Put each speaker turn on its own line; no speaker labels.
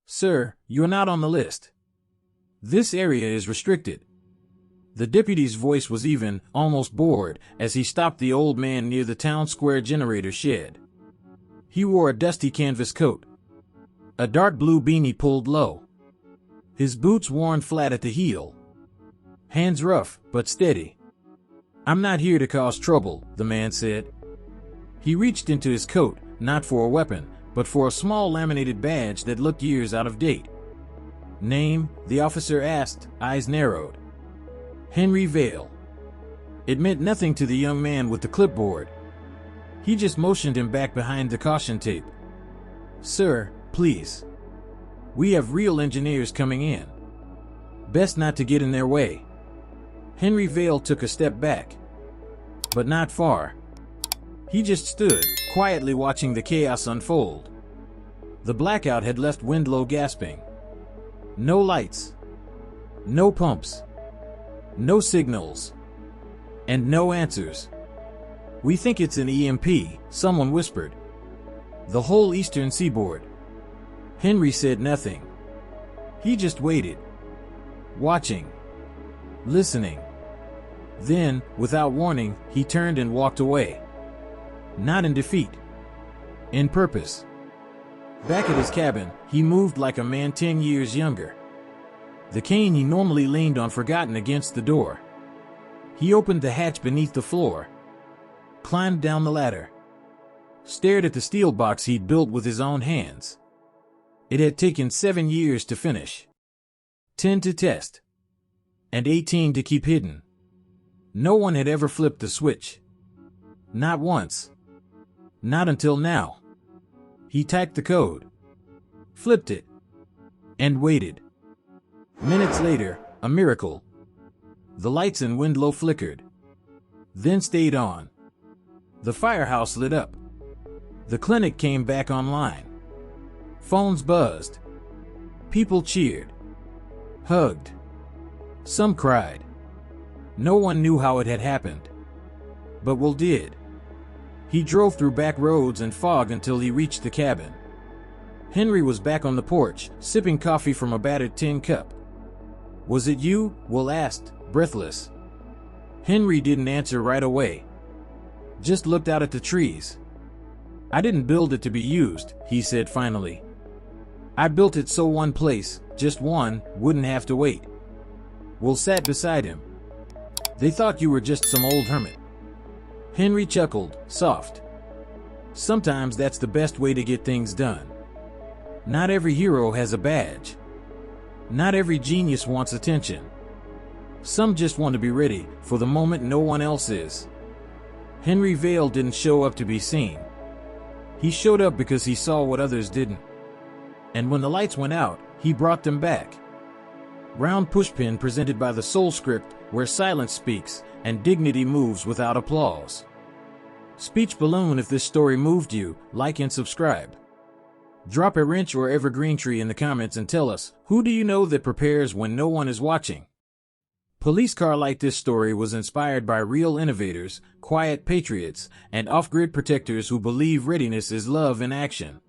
Sir, you're not on the list. This area is restricted. The deputy's voice was even, almost bored, as he stopped the old man near the town square generator shed. He wore a dusty canvas coat. A dark blue beanie pulled low. His boots worn flat at the heel. Hands rough, but steady. I'm not here to cause trouble, the man said. He reached into his coat, not for a weapon, but for a small laminated badge that looked years out of date. Name, the officer asked, eyes narrowed. Henry Vale. It meant nothing to the young man with the clipboard. He just motioned him back behind the caution tape. Sir, please. We have real engineers coming in. Best not to get in their way. Henry Vale took a step back. But not far. He just stood, quietly watching the chaos unfold. The blackout had left Windlow gasping. No lights. No pumps. No signals. And no answers. We think it's an EMP, someone whispered. The whole eastern seaboard. Henry said nothing. He just waited. Watching. Listening. Then, without warning, he turned and walked away. Not in defeat. In purpose. Back at his cabin, he moved like a man 10 years younger. The cane he normally leaned on forgotten against the door. He opened the hatch beneath the floor. Climbed down the ladder. Stared at the steel box he'd built with his own hands. It had taken 7 years to finish. 10 to test. And 18 to keep hidden. No one had ever flipped the switch. Not once. Not until now. He typed the code. Flipped it. And waited. Minutes later, a miracle. The lights in Windlow flickered. Then stayed on. The firehouse lit up. The clinic came back online. Phones buzzed. People cheered. Hugged. Some cried. No one knew how it had happened. But Will did. He drove through back roads and fog until he reached the cabin. Henry was back on the porch, sipping coffee from a battered tin cup. Was it you? Will asked, breathless. Henry didn't answer right away. Just looked out at the trees. I didn't build it to be used, he said finally. I built it so one place, just one, wouldn't have to wait. Will sat beside him. They thought you were just some old hermit. Henry chuckled, soft. Sometimes that's the best way to get things done. Not every hero has a badge. Not every genius wants attention. Some just want to be ready for the moment no one else is. Henry Vale didn't show up to be seen. He showed up because he saw what others didn't. And when the lights went out, he brought them back. Round pushpin presented by the Soul Script, where silence speaks and dignity moves without applause. Speech balloon. If this story moved you, like and subscribe. Drop a wrench or evergreen tree in the comments and tell us, who do you know that prepares when no one is watching? Police Car Like This story was inspired by real innovators, quiet patriots, and off-grid protectors who believe readiness is love in action.